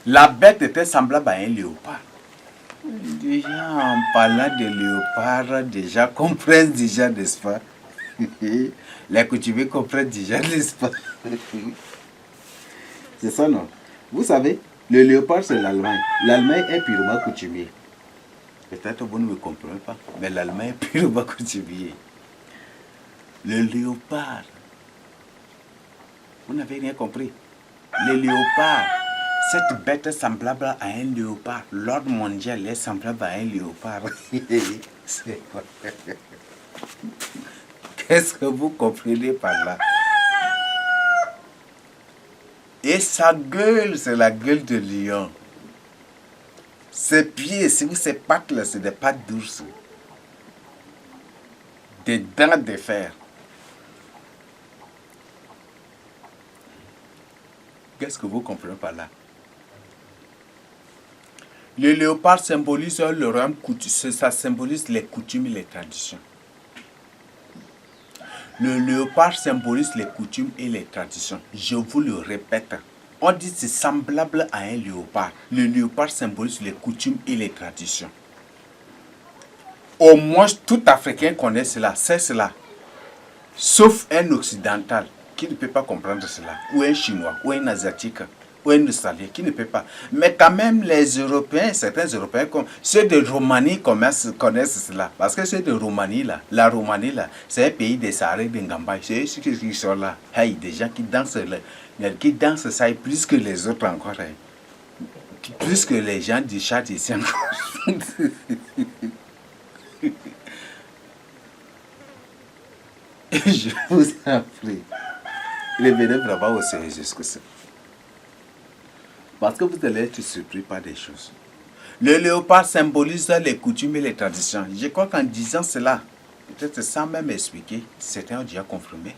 La bête était semblable à un léopard. Déjà, en parlant de léopard, déjà, comprennent déjà, n'est-ce pas? Les coutumiers comprennent déjà, n'est-ce pas? C'est ça, non? Vous savez, le léopard, c'est l'Allemagne. L'Allemagne est purement coutumier. Peut-être vous ne me comprenez pas, mais l'Allemagne est purement coutumier. Le léopard, vous n'avez rien compris. Le léopard, cette bête est semblable à un léopard. L'ordre mondial est semblable à un léopard. Qu'est-ce que vous comprenez par là? Et sa gueule, c'est la gueule de lion. Ses pieds, ses pattes là, c'est des pattes d'ours. Des dents de fer. Qu'est-ce que vous comprenez par là? Le léopard symbolise le royaume coutumier, ça symbolise les coutumes et les traditions. Le léopard symbolise les coutumes et les traditions. Je vous le répète. On dit que c'est semblable à un léopard. Le léopard symbolise les coutumes et les traditions. Au moins, tout Africain connaît cela, c'est cela. Sauf un occidental qui ne peut pas comprendre cela. Ou un Chinois, ou un Asiatique, ou un Australien qui ne peut pas. Mais quand même, les Européens, certains Européens, comme ceux de Roumanie connaissent cela. Parce que ceux de Roumanie, là, la Roumanie, là, c'est un pays des Sahara et des Ngamba. C'est ceux qui sont là. Hey, des gens qui dansent ça plus que les autres encore. Hein. Plus que les gens du Tchad ici encore. Je vous en prie. Revenez vraiment au sérieux jusque ça. Parce que vous allez être surpris par des choses. Le léopard symbolise les coutumes et les traditions. Je crois qu'en disant cela, peut-être sans même expliquer, certains ont déjà confirmé.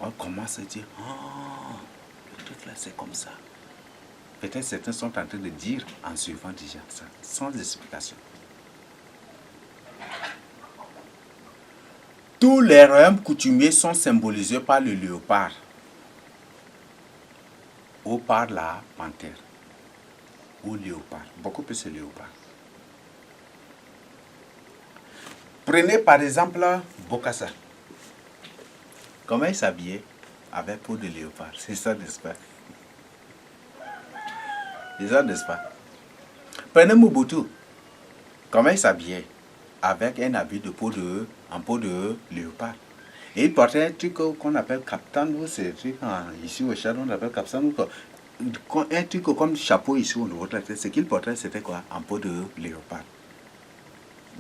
On commence à dire, oh, le truc là c'est comme ça. Peut-être certains sont en train de dire en suivant déjà ça, sans explication. Tous les royaumes coutumiers sont symbolisés par le léopard ou par la panthère ou léopard, beaucoup plus le léopard. Prenez par exemple Bokassa. Comment il s'habillait? Avec peau de léopard, c'est ça, n'est-ce pas? C'est ça, n'est-ce pas? Prenez Mobutu. Comment il s'habillait? Avec un habit de peau en peau de léopard. Et il portait un truc qu'on appelle captan, ou c'est un truc ici au Chad, on appelle captan, un truc comme chapeau ici au niveau de la tête. Ce qu'il portait, c'était quoi? En peau de léopard.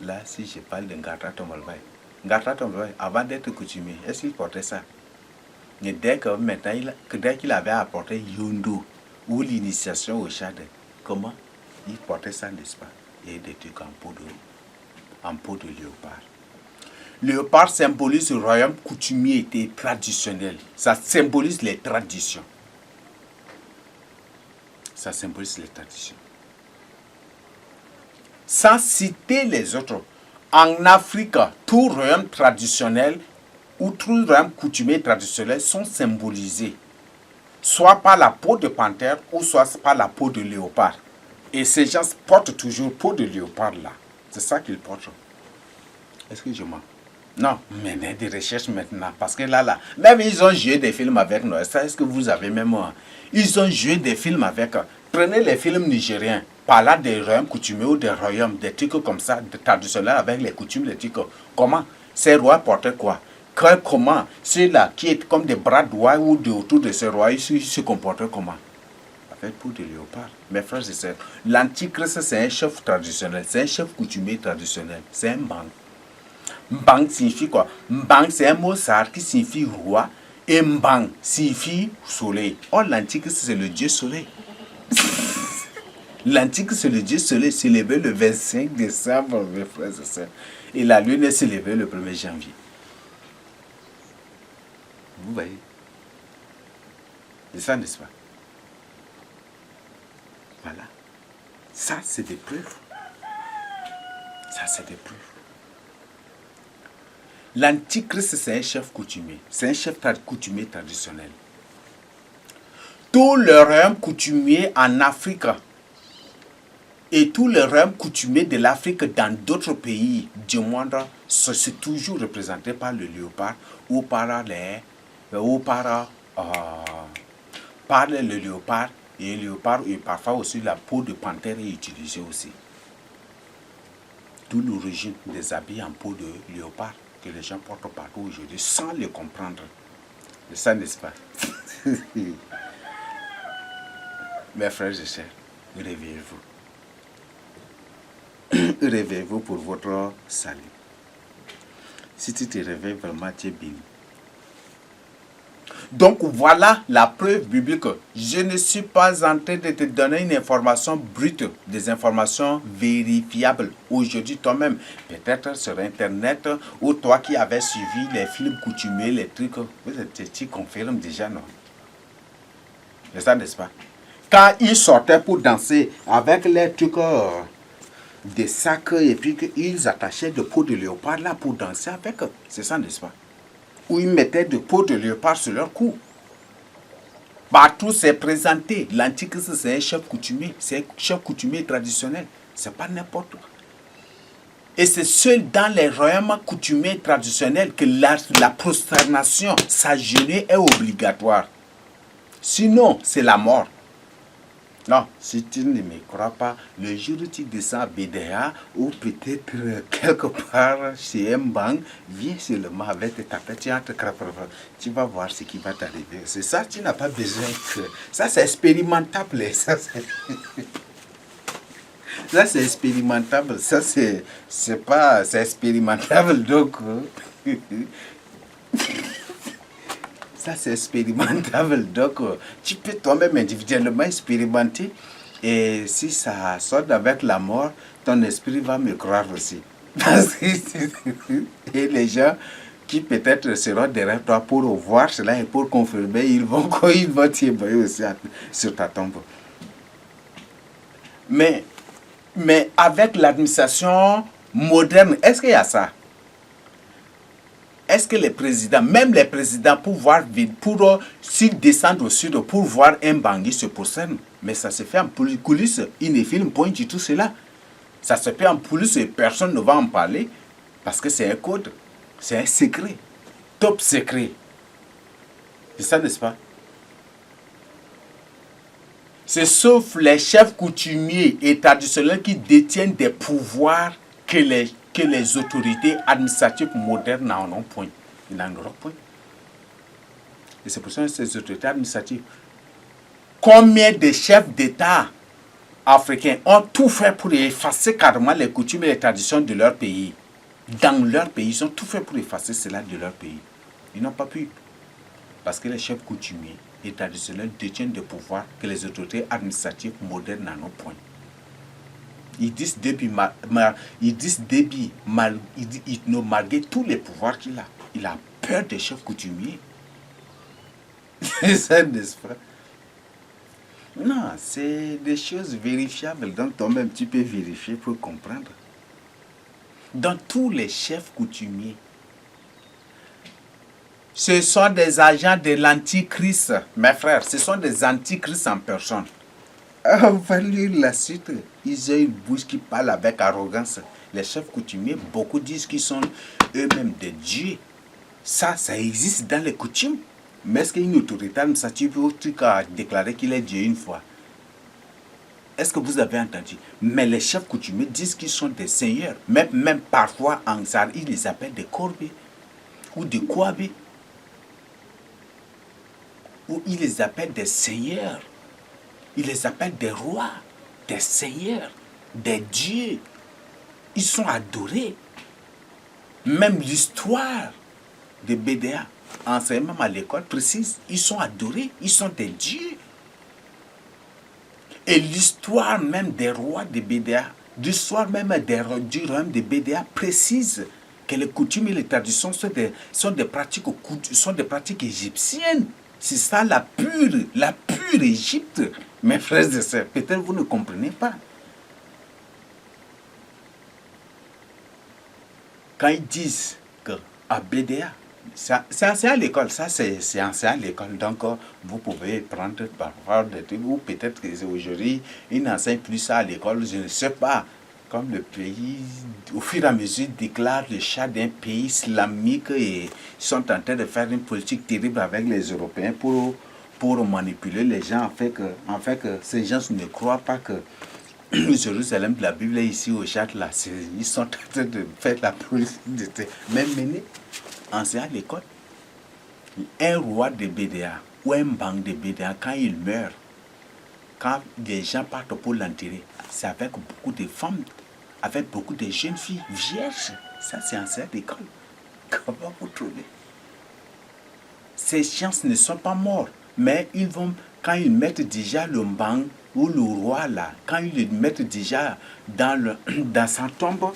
Là, si je parle de Ngatra Tombolbaye, avant d'être coutumier, est-ce qu'il portait ça? Mais dès qu'il avait apporté Yundu ou l'initiation au Chad, comment il portait ça, n'est-ce pas? Et des trucs en peau de léopard. Léopard symbolise le royaume coutumier et traditionnel. Ça symbolise les traditions. Ça symbolise les traditions. Sans citer les autres. En Afrique, tout royaume traditionnel ou tout royaume coutumier traditionnel sont symbolisés. Soit par la peau de panthère ou soit par la peau de léopard. Et ces gens portent toujours peau de léopard là. C'est ça qu'ils portent. Est-ce que je mens? Non, menez des recherches maintenant. Parce que là, même ils ont joué des films avec nous. Est-ce que vous avez même... Ils ont joué des films avec... Prenez les films nigériens, parlant des royaumes coutumiers ou des royaumes, des trucs comme ça, des traditionnels avec les coutumes, les trucs. Comment ces rois portaient quoi? Comment ceux-là qui étaient comme des bras droits ou autour de ces rois, ils se comportaient comment? Avec peau de léopard. Mes frères et sœurs, l'antichrist c'est un chef traditionnel, c'est un chef coutumier traditionnel, c'est un bang. Mbang signifie quoi? Mbang c'est un mot sar qui signifie roi et Mbang signifie soleil. Or l'antichrist c'est le dieu soleil. L'antichrist c'est le dieu soleil, s'est levé le 25 décembre, mes frères et sœurs. Et la lune s'est levée le 1er janvier. Vous voyez? C'est ça, n'est-ce pas? Voilà. Ça, c'est des preuves. Ça, c'est des preuves. L'antichrist, c'est un chef coutumier. C'est un chef coutumier traditionnel. Tous les royaumes coutumiers en Afrique et tous les royaumes coutumiers de l'Afrique dans d'autres pays du monde, c'est toujours représenté par le léopard ou par le léopard. Et le léopard, et parfois aussi la peau de panthère est utilisée aussi. D'où l'origine des habits en peau de léopard que les gens portent partout aujourd'hui sans le comprendre. C'est ça, n'est-ce pas? Mes frères et sœurs, réveillez-vous. Réveillez-vous pour votre salut. Si tu te réveilles vraiment, tu es béni. Donc voilà la preuve biblique. Je ne suis pas en train de te donner une information brute, des informations vérifiables. Aujourd'hui toi-même, peut-être sur Internet, ou toi qui avais suivi les films coutumiers, les trucs, tu confirmes déjà, non? C'est ça, n'est-ce pas? Quand ils sortaient pour danser avec les trucs, des sacs, et puis qu'ils attachaient de peau de léopard là pour danser avec, c'est ça, n'est-ce pas? Où ils mettaient de peau de léopard sur leur cou. Partout c'est présenté. L'Antichrist, c'est un chef coutumier. C'est un chef coutumier traditionnel. C'est pas n'importe quoi. Et c'est seul dans les royaumes coutumiers traditionnels que la prosternation, s'agenouiller est obligatoire. Sinon, c'est la mort. Non, si tu ne me crois pas, le jour où tu descends à BDA ou peut-être quelque part chez Mbang, viens seulement avec ta tête, tu vas voir ce qui va t'arriver. C'est ça, tu n'as pas besoin que... Ça, c'est expérimentable. Ça, c'est expérimentable. Ça, c'est pas... C'est expérimentable, donc... Ça, c'est expérimentable. Donc, tu peux toi-même individuellement expérimenter. Et si ça sort avec la mort, ton esprit va me croire aussi. Et les gens qui peut-être seront derrière toi pour voir cela et pour confirmer, ils vont t'éveiller aussi sur ta tombe. Mais avec l'administration moderne, est-ce qu'il y a ça? Est-ce que les présidents, même les présidents, s'ils descendent au sud pour voir un Bangui se prosternent? Mais ça se fait en coulisses. Ils ne filment point du tout cela. Ça se fait en coulisses et personne ne va en parler parce que c'est un code. C'est un secret. Top secret. C'est ça, n'est-ce pas? C'est sauf les chefs coutumiers et traditionnels qui détiennent des pouvoirs que les autorités administratives modernes n'en ont point. Ils n'en auront point. Et c'est pour ça que ces autorités administratives, combien de chefs d'État africains ont tout fait pour effacer carrément les coutumes et les traditions de leur pays? Dans leur pays, ils ont tout fait pour effacer cela de leur pays. Ils n'ont pas pu. Parce que les chefs coutumiers et traditionnels détiennent des pouvoirs que les autorités administratives modernes n'en ont point. Idriss Déby, malgré tous les pouvoirs qu'il a, il a peur des chefs coutumiers. C'est ça, n'est-ce pas? Non, c'est des choses vérifiables. Donc toi-même, tu peux vérifier pour comprendre. Dans tous les chefs coutumiers, ce sont des agents de l'Antichrist, mes frères. Ce sont des antichrists en personne. On va lire la suite. Ils ont une bouche qui parle avec arrogance. Les chefs coutumiers, beaucoup disent qu'ils sont eux-mêmes des dieux. Ça existe dans les coutumes. Mais est-ce qu'il y a une autorité administrative qui a déclaré qu'il est Dieu une fois? Est-ce que vous avez entendu? Mais les chefs coutumiers disent qu'ils sont des seigneurs. Même parfois en Zar, ils les appellent des corbés ou des kouabés. Ou ils les appellent des seigneurs. Ils les appellent des rois, des seigneurs, des dieux. Ils sont adorés. Même l'histoire de BDA, enseignement à l'école précise, ils sont adorés, ils sont des dieux. Et l'histoire même des rois de BDA, l'histoire même du royaume de BDA précise que les coutumes et les traditions sont des pratiques égyptiennes. C'est ça la pure Égypte. Mes frères et sœurs, peut-être vous ne comprenez pas. Quand ils disent qu'à BDA, C'est enseigné à l'école, ça c'est enseigné à l'école. Donc, vous pouvez prendre parfois des trucs, ou peut-être que aujourd'hui, ils n'enseignent plus ça à l'école, je ne sais pas. Comme le pays, au fur et à mesure, déclare le Tchad d'un pays islamique et ils sont en train de faire une politique terrible avec les Européens pour manipuler les gens, en fait que ces gens ne croient pas que Jérusalem, la Bible est ici au Tchad, là, ils sont en train de faire la politique, même menée. Enseigné à l'école. Un roi de BDA ou un banc de BDA, quand il meurt, quand les gens partent pour l'enterrer, c'est avec beaucoup de femmes, avec beaucoup de jeunes filles vierges. Ça, c'est enseigné à l'école. Comment vous trouvez? Ces gens ne sont pas morts, mais ils vont, quand ils mettent déjà le banc ou le roi là, quand ils le mettent déjà dans sa tombe,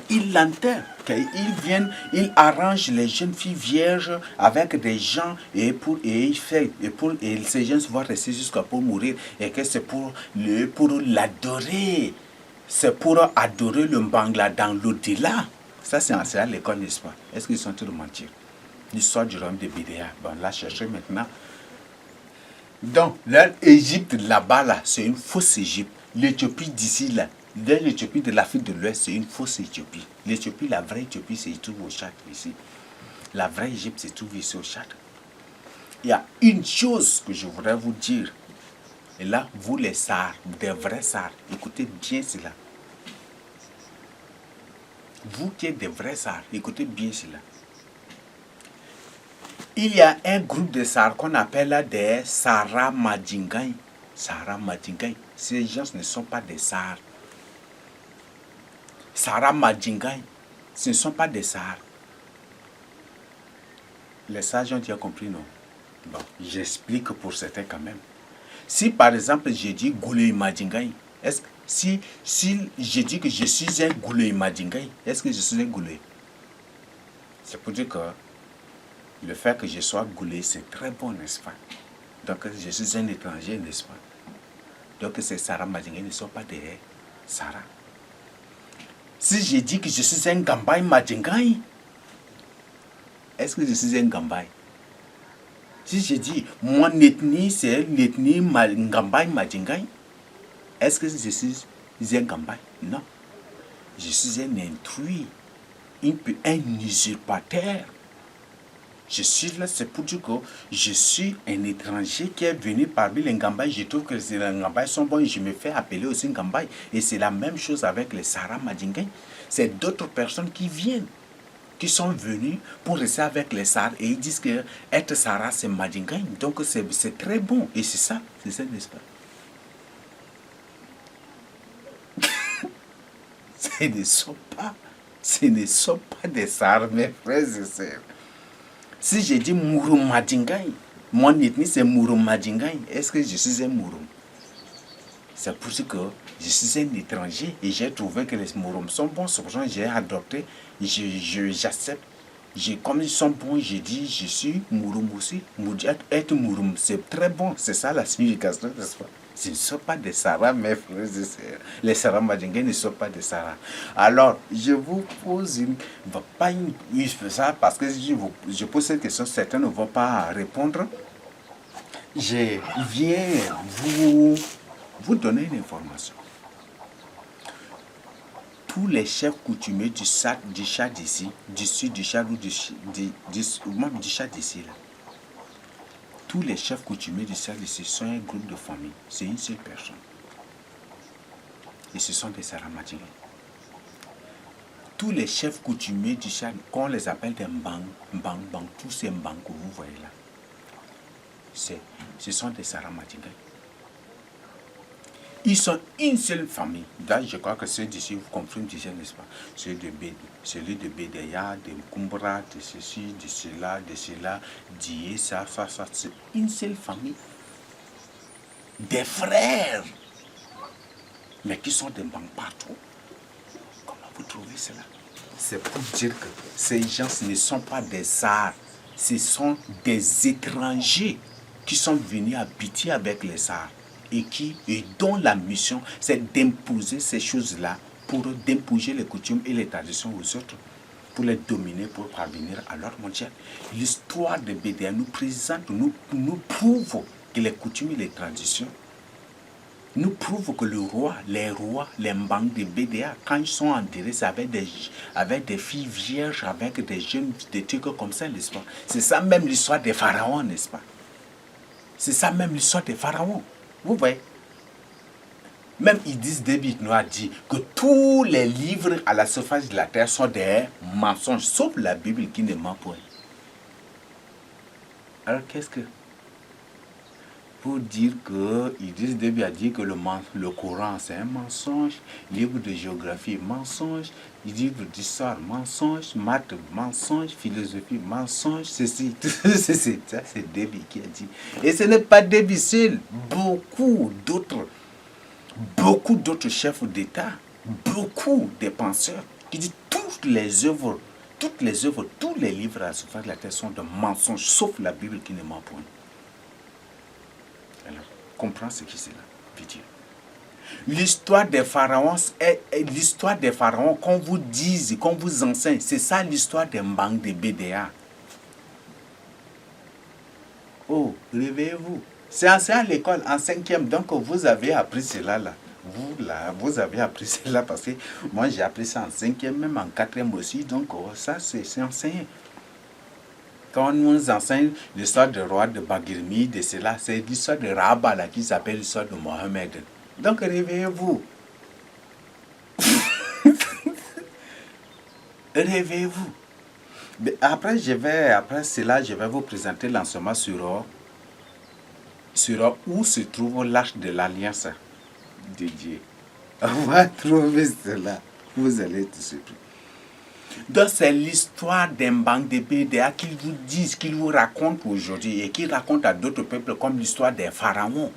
qu'ils l'enterrent, qu'ils viennent, ils arrangent les jeunes filles vierges avec des gens et ces jeunes vont rester jusqu'à pour mourir et que c'est pour l'adorer. C'est pour adorer le Bangla dans l'au-delà. Ça, c'est enseigné à l'école, n'est-ce pas? Est-ce qu'ils sont tous de mentir? L'histoire du royaume de Bédéa. Bon, là, cherchez maintenant. Donc, l'Égypte là-bas, là, c'est une fausse Égypte. L'Éthiopie d'ici, là, l'Éthiopie de l'Afrique de l'Ouest, c'est une fausse Éthiopie. L'Éthiopie, la vraie Éthiopie, c'est tout au Tchad, ici. La vraie Égypte, c'est tout ici au Tchad. Il y a une chose que je voudrais vous dire. Et là, vous les Sars, des vrais Sars, écoutez bien cela. Vous qui êtes des vrais Sars, écoutez bien cela. Il y a un groupe de Sars qu'on appelle des Sara Madingaï. Sara Madingaï. Ces gens ne sont pas des Sars. Sara Madingaï, ce ne sont pas des Sars. Les sages ont déjà compris, non? Bon, j'explique pour certains quand même. Si par exemple je dis Goulé Madingaï, si je dis que je suis un Goulé Madingaï, est-ce que je suis un Goulé? C'est pour dire que le fait que je sois Goulé, c'est très bon, n'est-ce pas? Donc je suis un étranger, n'est-ce pas? Donc ces Sara Madingaï ne sont pas des Sara. Si je dis que je suis un Gambaï Madingaï, est-ce que je suis un Gambaï? Si je dis mon ethnie c'est l'ethnie Gambaï Madingaï, est-ce que je suis un Gambaï? Non. Je suis un intrus, un usurpateur. Je suis là, c'est pour dire que je suis un étranger qui est venu parmi les Gambaï. Je trouve que les Gambaï sont bons et je me fais appeler aussi Gambaï. Et c'est la même chose avec les Sara Madingaï. C'est d'autres personnes qui viennent, qui sont venus pour rester avec les Sars et ils disent que être Sara c'est Madingaï. Donc c'est très bon. Et c'est ça, n'est-ce pas? Ce ne sont pas des Sars, mes frères et sœurs. Si je dis Mouroum Madingaï, mon ethnie c'est Mouroum Madingaï, est-ce que je suis un Mouroum? C'est pour ça que je suis un étranger et j'ai trouvé que les Mouroums sont bons, c'est pour ça que j'ai adopté, j'accepte. Comme ils sont bons, j'ai dit je suis Mouroum aussi. Être Mouroum, c'est très bon, c'est ça la signification, n'est-ce pas? Ce ne sont pas des Sara, mes frères et sœurs. Les Sara Madingaï ne sont pas des Sara. Alors, je vous pose ça parce que je pose cette question, certains ne vont pas répondre. Je viens vous donner une information. Tous les chefs coutumiers du Tchad ici, du sud du Tchad ou même du Tchad ici, là, tous les chefs coutumiers du Tchad ici sont un groupe de famille. C'est une seule personne. Et ce sont des Sara Madingaï. Tous les chefs coutumiers du Tchad, qu'on les appelle des Mbang, tous ces Mbang que vous voyez là, ce sont des Sara Madingaï. Ils sont une seule famille. Là, je crois que ceux d'ici, vous comprenez déjà, n'est-ce pas? Celui de Bédéa, de Kumbra, de ceci, de cela, d'Ié, ça. C'est une seule famille. Des frères. Mais qui sont des banques partout. Comment vous trouvez cela? C'est pour dire que ces gens ne sont pas des Sars. Ce sont des étrangers qui sont venus habiter avec les Sars. Et dont la mission, c'est d'imposer ces choses-là pour d'imposer les coutumes et les traditions aux autres. pour les dominer, pour parvenir à l'ordre mondial. L'histoire de BDA nous présente, nous prouve que les coutumes et les traditions nous prouvent que les rois, les banques de BDA, quand ils sont enterrés, c'est avec des filles vierges, avec des jeunes, des trucs comme ça, n'est-ce pas? C'est ça même l'histoire des pharaons, n'est-ce pas? C'est ça même l'histoire des pharaons. Vous voyez? Même Idriss Déby nous a dit que tous les livres à la surface de la terre sont des mensonges, sauf la Bible qui ne ment point. Alors qu'est-ce que... Pour dire que Idriss Déby a dit que le Coran c'est un mensonge, livre de géographie mensonge, livre d'histoire mensonge, maths mensonge, philosophie mensonge, ceci, tout ceci, ça c'est Déby qui a dit. Et ce n'est pas Déby seul, beaucoup d'autres chefs d'État, beaucoup de penseurs qui disent tous les œuvres, tous les livres à la surface de la terre sont de mensonges, sauf la Bible qui ne ment point. Alors, comprends ce qui c'est là, pitié. L'histoire des pharaons, qu'on vous dise, qu'on vous enseigne, c'est ça l'histoire des banques de BDA. Oh, réveillez-vous. C'est à l'école, en 5e, donc vous avez appris cela là. Vous avez appris cela parce que moi j'ai appris ça en 5e, même en 4e aussi, donc ça c'est enseigné. Quand on nous enseigne l'histoire du roi de Bagirmi, de cela, c'est l'histoire de Rabba là, qui s'appelle l'histoire de Mohamed. Donc réveillez-vous. Réveillez-vous. Après cela, je vais vous présenter l'enseignement sur où se trouve l'arche de l'alliance de Dieu. On va trouver cela. Vous allez être surpris. Donc c'est l'histoire d'un banque de BDA qu'ils vous disent, qu'ils vous racontent aujourd'hui et qu'ils racontent à d'autres peuples comme l'histoire des pharaons.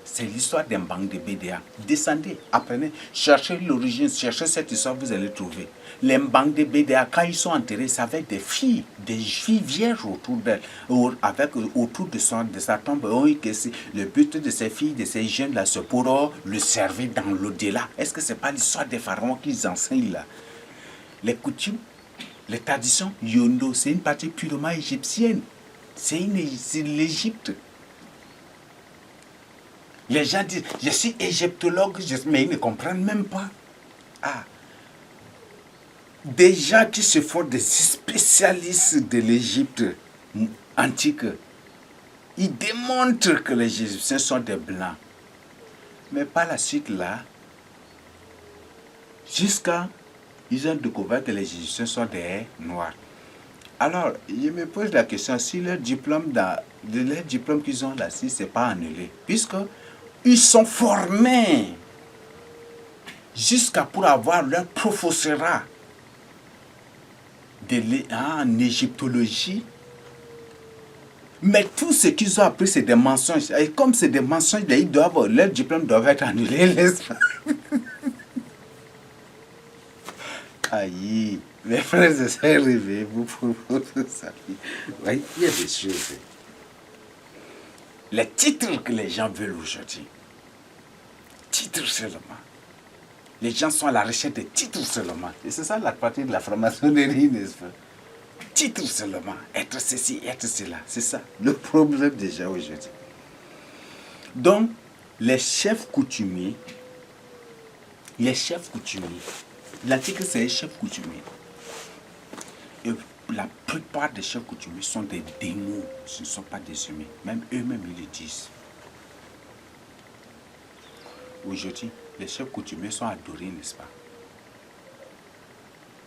C'est l'histoire d'un banque de BDA. Descendez, apprenez, cherchez l'origine, cherchez cette histoire, vous allez trouver. Les banques de BDA, quand ils sont enterrés, c'est avec des filles vierges autour d'elles, autour de sa tombe. Oui, que le but de ces filles, de ces jeunes-là, c'est pour le servir dans l'au-delà. Est-ce que ce n'est pas l'histoire des pharaons qu'ils enseignent là? Les coutumes, les traditions, Yondo, c'est une partie purement égyptienne. C'est l'Égypte. Les gens disent, je suis égyptologue, mais ils ne comprennent même pas. Ah, des gens qui se font des spécialistes de l'Égypte antique, ils démontrent que les Égyptiens sont des blancs. Mais par la suite là, jusqu'à ils ont découvert que les Égyptiens sont des noirs. Alors, je me pose la question, si leur diplôme qu'ils ont là, si ce n'est pas annulé, puisque ils sont formés jusqu'à pour avoir leur professorat en égyptologie. Mais tout ce qu'ils ont appris, c'est des mensonges. Et comme c'est des mensonges, leur diplôme doit être annulé, n'est-ce pas? Aïe, mes frères et sœurs, réveillez-vous pour votre salut. Oui, il y a des choses. Les titres que les gens veulent aujourd'hui. Titres seulement. Les gens sont à la recherche de titres seulement. Et c'est ça la partie de la franc-maçonnerie, n'est-ce pas? Titres seulement. Être ceci, être cela. C'est ça le problème déjà aujourd'hui. Donc, les chefs coutumiers, l'article c'est les chefs coutumiers. Et la plupart des chefs coutumiers sont des démons, ce ne sont pas des humains. Même eux-mêmes, ils le disent. Aujourd'hui, les chefs coutumiers sont adorés, n'est-ce pas?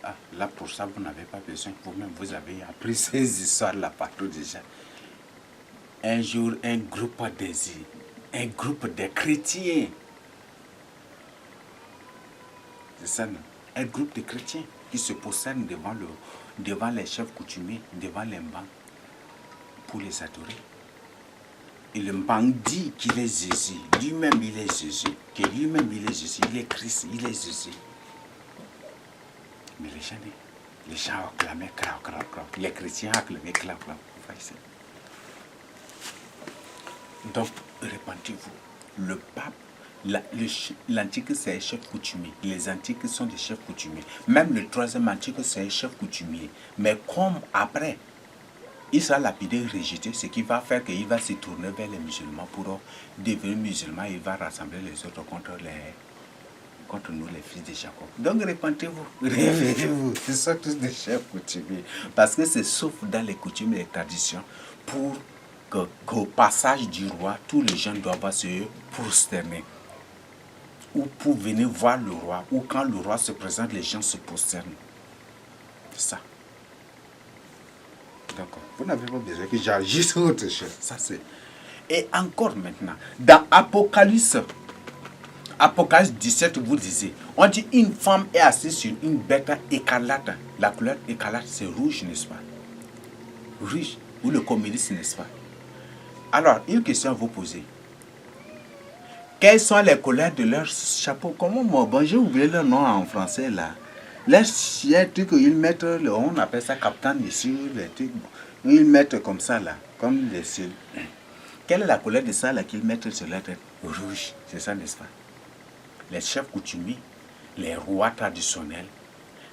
Ah, là, pour ça, vous n'avez pas besoin. Vous-même, vous avez appris ces histoires-là partout déjà. Un jour, un groupe de chrétiens. C'est ça, non? Un groupe de chrétiens qui se prosternent devant les chefs coutumiers, devant les bancs, pour les adorer. Et le banc dit qu'il est Jésus. Lui-même, il est Jésus. Que lui-même, il est Jésus. Il est Christ, il est Jésus. Mais les gens acclamaient, crap. Les chrétiens acclamaient, crap. Donc, répentez-vous. Le pape L'antique, c'est un chef coutumier. Les antiques sont des chefs coutumiers. Même le troisième antique, c'est un chef coutumier. Mais comme après, il sera lapidé, rejeté, ce qui va faire qu'il va se tourner vers les musulmans pour devenir musulman. Il va rassembler les autres contre nous, les fils de Jacob. Donc répentez-vous, réveillez-vous. Ce sont tous des chefs coutumiers. Parce que c'est sauf dans les coutumes et les traditions pour qu'au passage du roi, tous les gens doivent se prosterner. Ou pour venir voir le roi, ou quand le roi se présente, les gens se prosternent. C'est ça. D'accord. Vous n'avez pas besoin que j'agisse autre chose. Ça c'est. Et encore maintenant, dans Apocalypse 17, vous disiez, on dit une femme est assise sur une bête écarlate. La couleur écarlate, c'est rouge, n'est-ce pas? Rouge, ou le comédiste, n'est-ce pas? Alors, une question à vous poser. Quelles sont les couleurs de leur chapeau? Comment moi, bon, j'ai oublié leur nom en français là. Les trucs ils mettent, on appelle ça captain dessus, les trucs, ils mettent comme ça là, comme les cils. Quelle est la couleur de ça là qu'ils mettent sur la tête? Rouge, c'est ça, n'est-ce pas? Les chefs coutumiers, les rois traditionnels,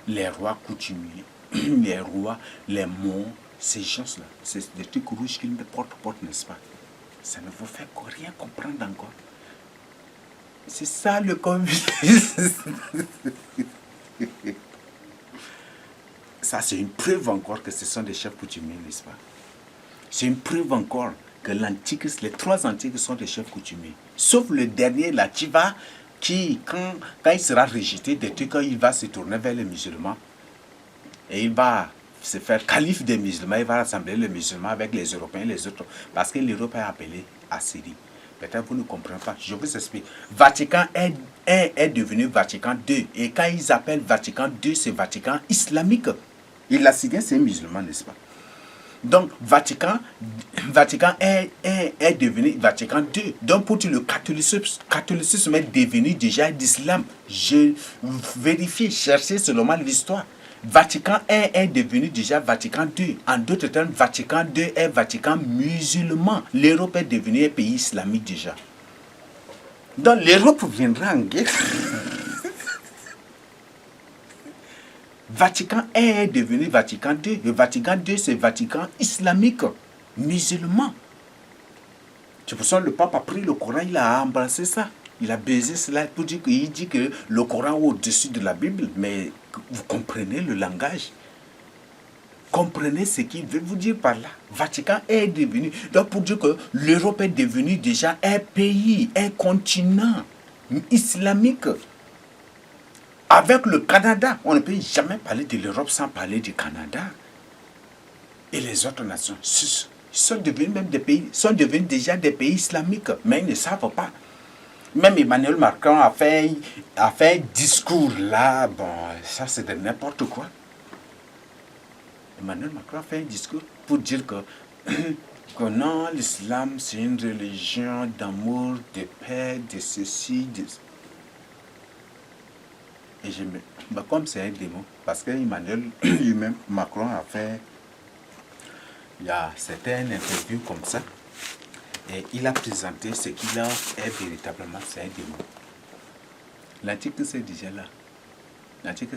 les rois coutumiers, les rois, les mots, ces gens-là, c'est des trucs rouges qu'ils portent, n'est-ce pas? Ça ne vous fait rien comprendre encore. C'est ça le communisme. Ça, c'est une preuve encore que ce sont des chefs coutumiers, n'est-ce pas? C'est une preuve encore que l'antique, les trois antiques sont des chefs coutumiers. Sauf le dernier, là, qui quand il sera rejeté, quand il va se tourner vers les musulmans, et il va se faire calife des musulmans, il va rassembler les musulmans avec les Européens et les autres, parce que l'Europe est appelée Assyrie. Peut-être vous ne comprenez pas. Je vous explique. Vatican est devenu Vatican II. Et quand ils appellent Vatican II, c'est Vatican islamique. Et l'Assyrien, c'est musulman, n'est-ce pas? Donc, Vatican est devenu Vatican II. Donc, pour dire le catholicisme est devenu déjà d'islam. Je vérifie, cherchez seulement l'histoire. Vatican est devenu déjà Vatican II. En d'autres termes, Vatican II est Vatican musulman. L'Europe est devenue un pays islamique déjà. Donc l'Europe viendra en guerre. Vatican est devenu Vatican II. Le Vatican II, c'est Vatican islamique, musulman. C'est pour ça que le pape a pris le Coran, il a embrassé ça. Il a baisé cela pour dire qu'il dit que le Coran est au-dessus de la Bible. Mais vous comprenez le langage. Comprenez ce qu'il veut vous dire par là. Vatican est devenu. Donc pour dire que l'Europe est devenue déjà un pays, un continent islamique. Avec le Canada, on ne peut jamais parler de l'Europe sans parler du Canada. Et les autres nations sont devenus même des pays, sont devenus déjà des pays islamiques, mais ils ne savent pas. Même Emmanuel Macron a fait un discours là, bon, ça c'est de n'importe quoi. Emmanuel Macron a fait un discours pour dire que non, l'islam c'est une religion d'amour, de paix, de ceci, de... Et comme c'est un démon, parce que Emmanuel lui-même, Macron a fait, c'était une interview comme ça, et il a présenté ce qu'il a est véritablement, c'est un démon. L'antique c'est déjà là. L'antique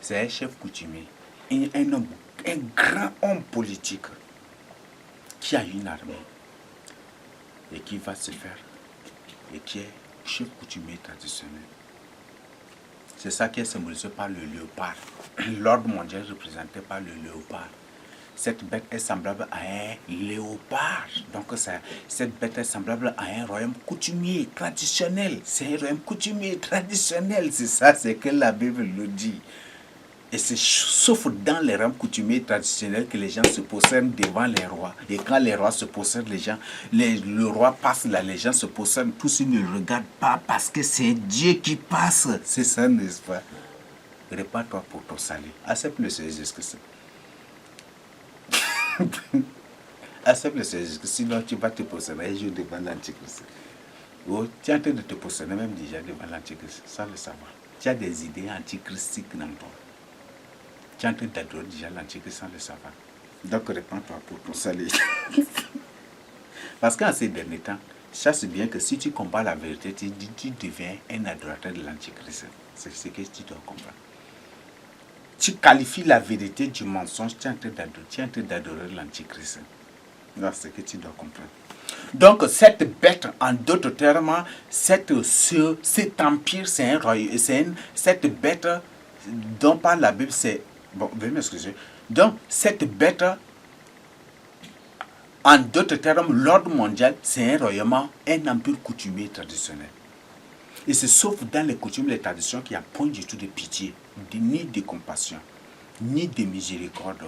c'est un chef coutumier, un grand homme politique qui a une armée et qui va se faire, et qui est chef coutumier traditionnel. C'est ça qui est symbolisé par le léopard. L'ordre mondial représenté par le léopard. Cette bête est semblable à un léopard. Donc cette bête est semblable à un royaume coutumier traditionnel. C'est un royaume coutumier traditionnel. C'est ça, c'est que la Bible le dit. Et c'est sauf dans les royaumes coutumiers traditionnels que les gens se prosternent devant les rois. Et quand les rois se prosternent, le roi passe là, les gens se prosternent. Tous ils ne le regardent pas parce que c'est Dieu qui passe. C'est ça, n'est-ce pas? Répare-toi pour ton salut. Accepte le Seigneur Jésus-Christ. Accepte le Seigneur Jésus-Christ. Sinon tu vas te prosterner un jour devant l'Antichrist. Oh, tu es en train de te prosterner même déjà devant l'Antichrist, sans le savoir. Tu as des idées antichristiques dans toi. Tu es en train d'adorer déjà l'Antichrist sans le savoir. Donc répands-toi pour ton salut. Parce qu'en ces derniers temps, Chasse bien que si tu combats la vérité, tu deviens un adorateur de l'antichrist. C'est ce que tu dois comprendre. Tu qualifies la vérité du mensonge, tu es en train d'adorer l'antichrist. C'est ce que tu dois comprendre. Donc, cette bête, en d'autres termes, cet empire, c'est un royaume, cette bête dont parle la Bible, c'est... Bon, veuillez m'excuser. Donc, cette bête, en d'autres termes, l'ordre mondial, c'est un royaume, un empire coutumier traditionnel. Et c'est sauf dans les coutumes et les traditions qu'il n'y a point du tout de pitié, ni de compassion, ni de miséricorde.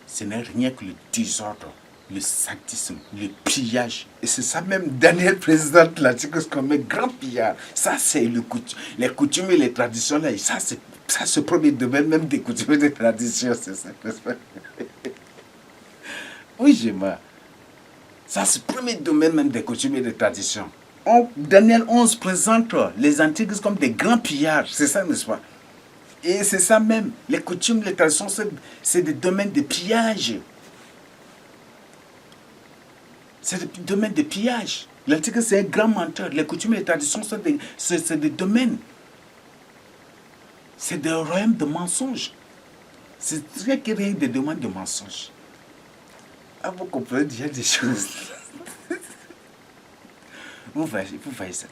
Ce n'est rien que le désordre, le sadisme, le pillage. Et c'est ça même Daniel présente l'Antichrist comme un grand pillard. Ça, c'est les coutumes et les traditions. Là, ça, c'est le premier domaine même des coutumes et des traditions. C'est ça, n'est-ce pas? Oui, j'ai marre. Ça, c'est le premier domaine même des coutumes et des traditions. Daniel 11 présente les antichrists comme des grands pillards. C'est ça, n'est-ce pas? Et c'est ça même. Les coutumes, les traditions, c'est des domaines de pillage. C'est des domaines de pillage. L'antichrist, c'est un grand menteur. Les coutumes et les traditions, c'est des domaines. C'est des royaumes de mensonges. C'est rien que rien des domaines de mensonges. Ah, vous comprenez déjà des choses. Vous voyez ça.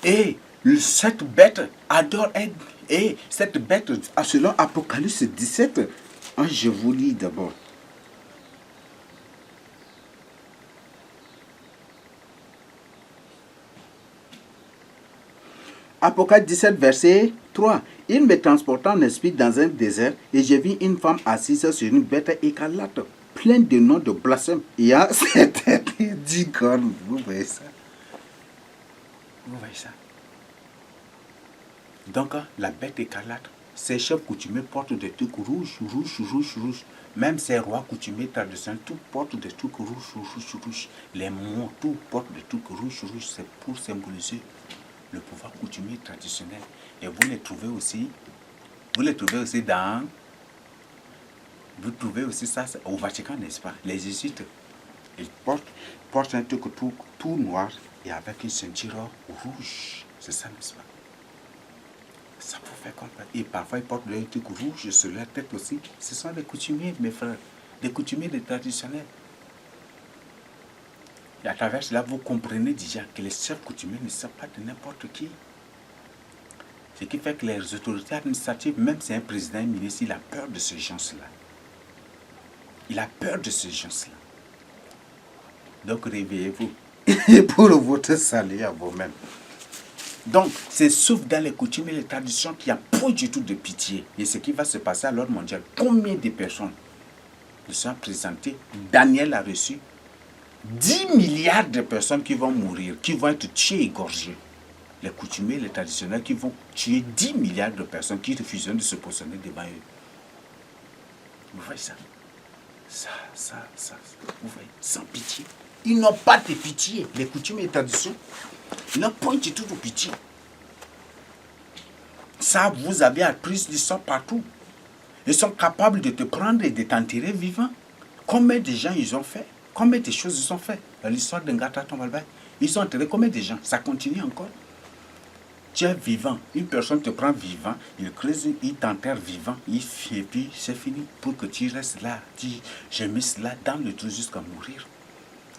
Et cette bête adore être. Et cette bête, selon Apocalypse 17, je vous lis d'abord. Apocalypse 17, verset 3. Il me transporta en esprit dans un désert et j'ai vu une femme assise sur une bête écarlate, pleine de noms de blasphème. Il y a cette tête d'icône. Vous voyez ça? Vous voyez ça? Donc, la bête écarlate, ses chefs coutumiers portent des trucs rouges. Même ces rois coutumiers traditionnels, tout portent des trucs rouges. Les mots, tout portent des trucs rouges. C'est pour symboliser le pouvoir coutumier traditionnel. Et vous les trouvez aussi ça au Vatican, n'est-ce pas? Les jésuites, ils portent un truc tout noir et avec une ceinture rouge. C'est ça, n'est-ce pas? Ça vous fait comprendre. Et parfois, ils portent des trucs rouges sur leur tête aussi. Ce sont des coutumiers, mes frères. Des coutumiers, des traditionnels. Et à travers cela, vous comprenez déjà que les chefs coutumiers ne sont pas de n'importe qui. Ce qui fait que les autorités administratives, même si un président, un ministre, il a peur de ces gens-là. Il a peur de ces gens-là. Donc réveillez-vous pour votre salut à vous-même. Donc, c'est sauf dans les coutumes et les traditions qu'il n'y a pas du tout de pitié. Et ce qui va se passer à l'ordre mondial, combien de personnes se sont présentées? Daniel a reçu 10 milliards de personnes qui vont mourir, qui vont être tuées et égorgées. Les coutumiers, les traditionnels qui vont tuer 10 milliards de personnes qui refusent de se positionner devant eux. Vous voyez ça? Ça. Vous voyez? Sans pitié. Ils n'ont pas de pitié. Les coutumes et les traditions, ils n'ont pas du tout de pitié. Ça, vous avez appris l'histoire partout. Ils sont capables de te prendre et de t'enterrer vivant. Combien de gens ils ont fait? Combien de choses ils ont fait? Dans l'histoire de Ngata Tombalbaye, ils ont enterré combien de gens? Ça continue encore. Tu es vivant. Une personne te prend vivant, il creuse, il t'enterre vivant, et puis c'est fini. Pour que tu restes là, tu gémisses là dans le trou jusqu'à mourir.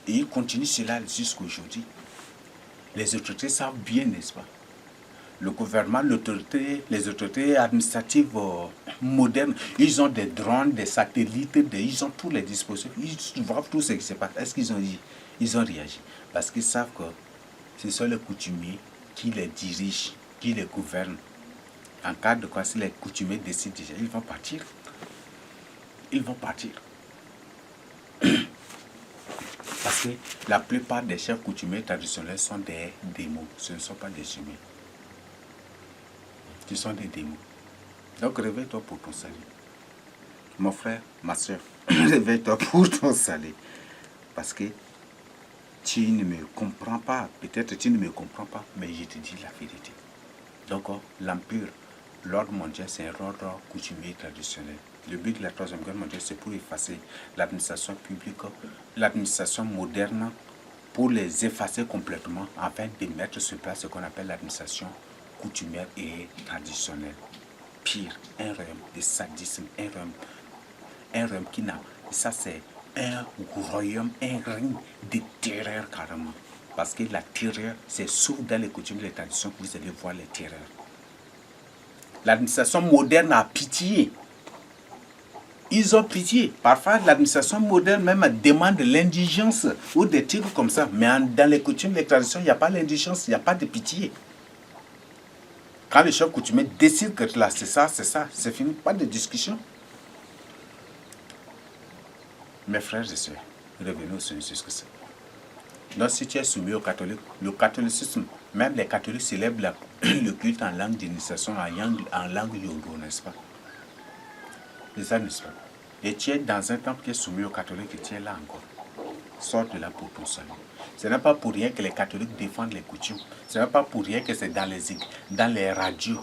Et il continue cela jusqu'à aujourd'hui. Les autorités savent bien, n'est-ce pas? Le gouvernement, les autorités administratives modernes, ils ont des drones, des satellites, ils ont tous les dispositifs, ils voient tout ce qui se passe. Est-ce qu'ils ont dit? Ils ont réagi. Parce qu'ils savent que ce sont les coutumiers qui les dirigent, qui les gouvernent. En cas de quoi, si les coutumiers décident déjà, ils vont partir. Ils vont partir. Parce que la plupart des chefs coutumiers traditionnels sont des démons. Ce ne sont pas des humains. Ce sont des démons. Donc réveille-toi pour ton salut. Mon frère, ma soeur, réveille-toi pour ton salut. Parce que tu ne me comprends pas. Peut-être tu ne me comprends pas, mais je te dis la vérité. Donc l'empire, l'ordre mondial, c'est un ordre coutumier traditionnel. Le but de la Troisième Guerre mondiale, c'est pour effacer l'administration publique, l'administration moderne pour les effacer complètement afin de mettre sur place ce qu'on appelle l'administration coutumière et traditionnelle. Pire, un royaume de sadisme, un royaume qui n'a... Ça, c'est un royaume, un règne de terreur carrément. Parce que la terreur, c'est sauf dans les coutumes et les traditions que vous allez voir les terreurs. L'administration moderne a pitié. Ils ont pitié. Parfois, l'administration moderne même demande l'indigence ou des trucs comme ça. Mais dans les coutumes et les traditions, il n'y a pas l'indigence, il n'y a pas de pitié. Quand le chef coutumier décide que là, c'est ça, c'est fini. Pas de discussion. Mes frères et sœurs, revenons sur ce que c'est. Donc, si tu es soumis au catholique, le catholicisme, même les catholiques célèbrent le culte en langue d'initiation, en langue yodo, n'est-ce pas? C'est ça, n'est-ce pas? Et tu es dans un temple qui est soumis aux catholiques et tu es là encore. Sors de là pour ton salut. Ce n'est pas pour rien que les catholiques défendent les coutumes. Ce n'est pas pour rien que c'est dans les radios.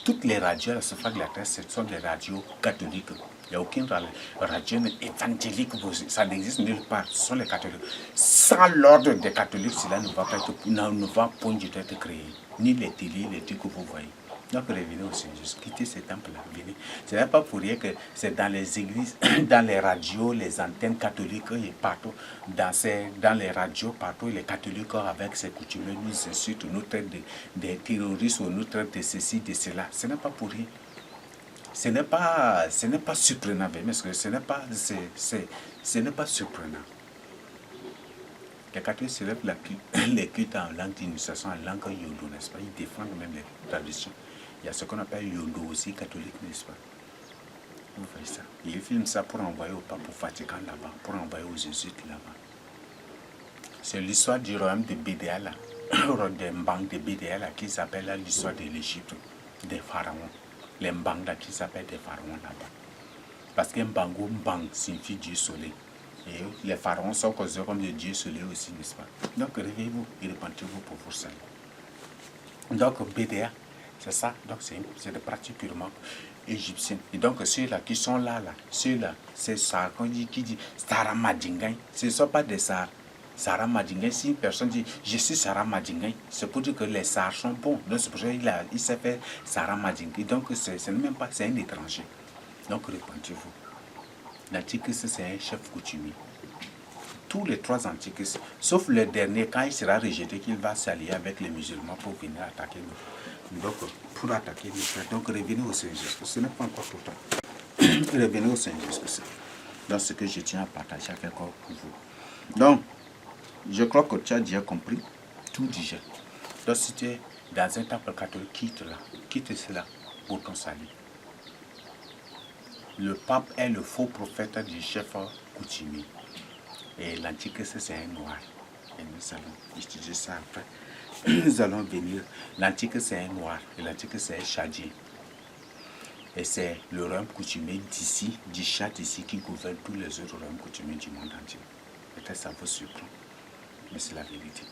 Toutes les radios à la surface de la terre, ce sont des radios catholiques. Il n'y a aucune radio évangélique, ça n'existe nulle part. Ce sont les catholiques. Sans l'ordre des catholiques, cela ne va point du tout être créé. Ni les télés, les trucs que vous voyez. Donc revenez au Seigneur, quittez ces temples-là, venez. Ce n'est pas pour rien que c'est dans les églises, dans les radios, les antennes catholiques et partout, dans les radios, partout, les catholiques avec ces coutumes nous insultent, nous traitent des terroristes ou nous traitent de ceci, de cela. Ce n'est pas pour rien. Ce n'est pas surprenant, parce que ce n'est pas surprenant. Les catholiques célèbrent les cultes en langue d'initiation, en langue yodo, n'est-ce pas? Ils défendent même les traditions. Il y a ce qu'on appelle yodo aussi catholique, n'est-ce pas? Vous voyez ça. Ils filment ça pour envoyer au pape au Vatican là-bas, pour envoyer aux jésuites là-bas. C'est l'histoire du royaume de Bédéa là, des Mbang de Bédéa là, qui s'appelle l'histoire de l'Égypte, des pharaons. Les Mbang là, qui s'appellent des pharaons là-bas. Parce que Mbang signifie Dieu soleil. Et les pharaons sont considérés comme des dieux soleil aussi, n'est-ce pas? Donc réveillez-vous et repentez-vous pour vous saluer. Donc Bédéa, c'est ça. Donc c'est des pratiques purement égyptiennes. Et donc ceux-là qui sont là, ceux-là, c'est ça qu'on dit, qui dit Sarah Madingaï. Ce ne sont pas des Sars. Sarah Madingaï, si une personne dit je suis Sarah Madingaï, c'est pour dire que les Sars sont bons. Donc c'est pour ça qu'il s'est fait Sarah Madingaï. Donc c'est même pas, c'est un étranger. Donc repentez-vous. L'Antichrist, c'est un chef coutumier. Tous les trois antichrists, sauf le dernier, quand il sera rejeté, qu'il va s'allier avec les musulmans pour venir attaquer nous. Donc, pour attaquer les frères. Donc, revenez au Seigneur Jésus. Ce n'est pas encore tout le temps. Revenez au Seigneur Jésus. Donc, ce que je tiens à partager avec vous. Donc, je crois que tu as déjà compris. Tout déjà. Donc, si tu es dans un temple catholique, quitte cela pour ton salut. Le pape est le faux prophète du chef coutumier. Et l'antichrist, c'est un noir. Et nous allons étudier ça après. Nous allons venir. L'antichrist, c'est un noir. Et l'antichrist, c'est un chadien. Et c'est le royaume coutumier d'ici, du Tchad ici, qui gouverne tous les autres royaumes coutumiers du monde entier. Peut-être ça vous surprend. Mais c'est la vérité.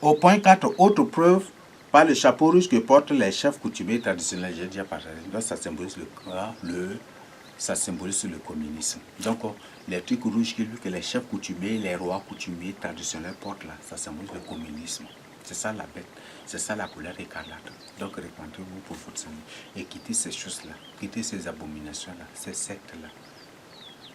Au point 4, autre preuve par le chapeau rouge que portent les chefs coutumiers traditionnels. J'ai déjà partagé. Donc ça symbolise ça symbolise le communisme. Donc les trucs rouges que les chefs coutumiers, les rois coutumiers traditionnels portent là, ça symbolise le communisme. C'est ça la bête, c'est ça la couleur écarlate. Donc répandez-vous pour votre salut et quittez ces choses-là, quittez ces abominations-là, ces sectes-là.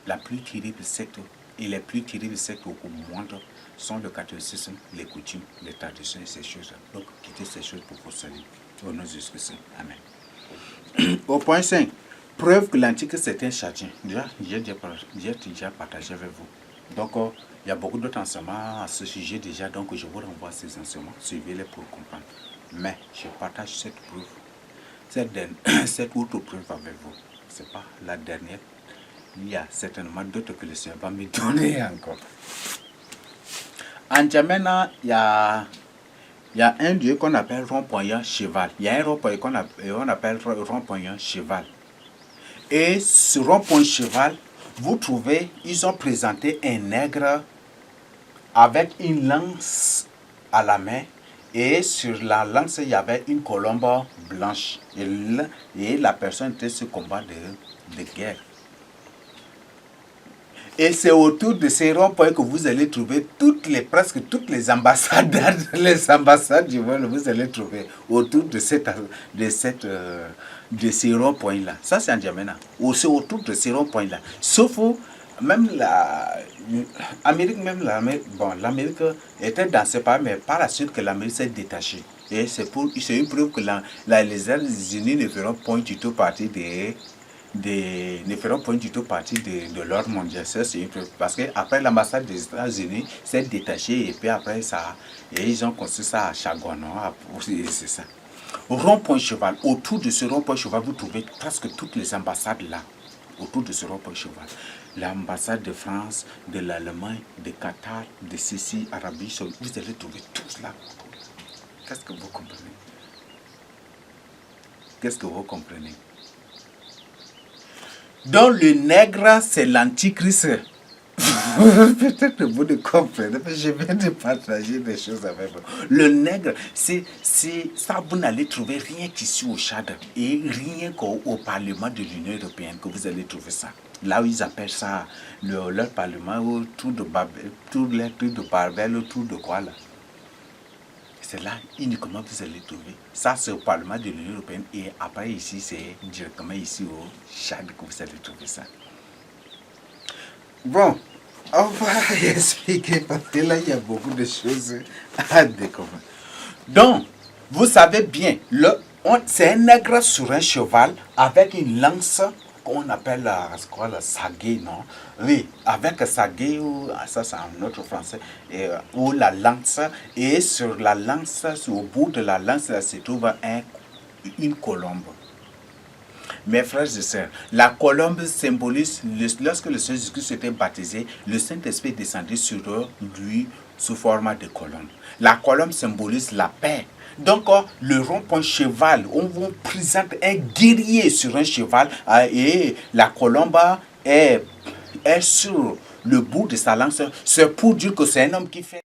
La plus terrible secte et les plus terribles sectes au monde sont le catholicisme, les coutumes, les traditions et ces choses-là. Donc quittez ces choses pour votre salut. Au nom de Jésus-Christ. Amen. Au point 5. Preuve que l'Antichrist c'est un chadien. J'ai déjà partagé avec vous. Donc, il y a beaucoup d'autres enseignements à ce sujet déjà. Donc, je vous renvoie à ces enseignements. Suivez-les pour comprendre. Mais, je partage cette preuve. Cette autre preuve avec vous. Ce n'est pas la dernière. Il y a certainement d'autres que le Seigneur va me donner encore. En Djamena, il y a un lieu qu'on appelle rond-point cheval. Il y a un rond-point qu'on appelle rond-point cheval. Et ce rond-point cheval, vous trouvez, ils ont présenté un nègre avec une lance à la main. Et sur la lance, il y avait une colombe blanche. Et la personne était sur combat de guerre. Et c'est autour de ces ronds-points que vous allez trouver presque toutes les ambassades, les ambassades du monde, vous allez trouver autour de de ces ronds-points-là. Ça, c'est en Djamena. C'est autour de ces ronds-points-là. Sauf même l'Amérique, bon, l'Amérique était dans ce pas, mais par la suite que l'Amérique s'est détachée. Et c'est une preuve que les États-Unis ne feront point du tout partie ne feront point du tout partie de l'ordre mondial. C'est une preuve. Parce qu'après l'ambassade des États-Unis s'est détachée et puis après ça, et ils ont construit ça à Chagonon. C'est ça. Rond-point cheval. Autour de ce rond-point cheval, vous trouvez presque toutes les ambassades là. Autour de ce rond-point cheval. L'ambassade de France, de l'Allemagne, de Qatar, de Sicile, Arabie Saoudite, vous allez trouver tous là. Qu'est-ce que vous comprenez? Qu'est-ce que vous comprenez? Donc le nègre, c'est l'antichrist. Peut-être que vous ne comprenez pas, je viens de partager des choses avec vous. Le nègre, c'est ça, vous n'allez trouver rien qu'ici au Tchad et rien qu'au Parlement de l'Union européenne que vous allez trouver ça. Là où ils appellent ça leur Parlement, autour de Babel, autour de quoi là. C'est là uniquement que vous allez trouver. Ça, c'est au Parlement de l'Union européenne. Et après, ici, c'est directement ici au Tchad que vous allez trouver ça. Bon, on va expliquer parce que là, il y a beaucoup de choses à découvrir. Donc, vous savez bien, c'est un nègre sur un cheval avec une lance qu'on appelle la saguet, non? Oui, avec saguet, ça c'est un autre français, ou la lance, et sur la lance, au bout de la lance, là, se trouve une colombe. Mes frères et sœurs, la colombe symbolise, lorsque le Seigneur Jésus était baptisé, le Saint-Esprit descendait sur lui sous forme de colombe. La colombe symbolise la paix. Donc, le rond-point cheval, on vous présente un guerrier sur un cheval et la colombe est sur le bout de sa lance. C'est pour dire que c'est un homme qui fait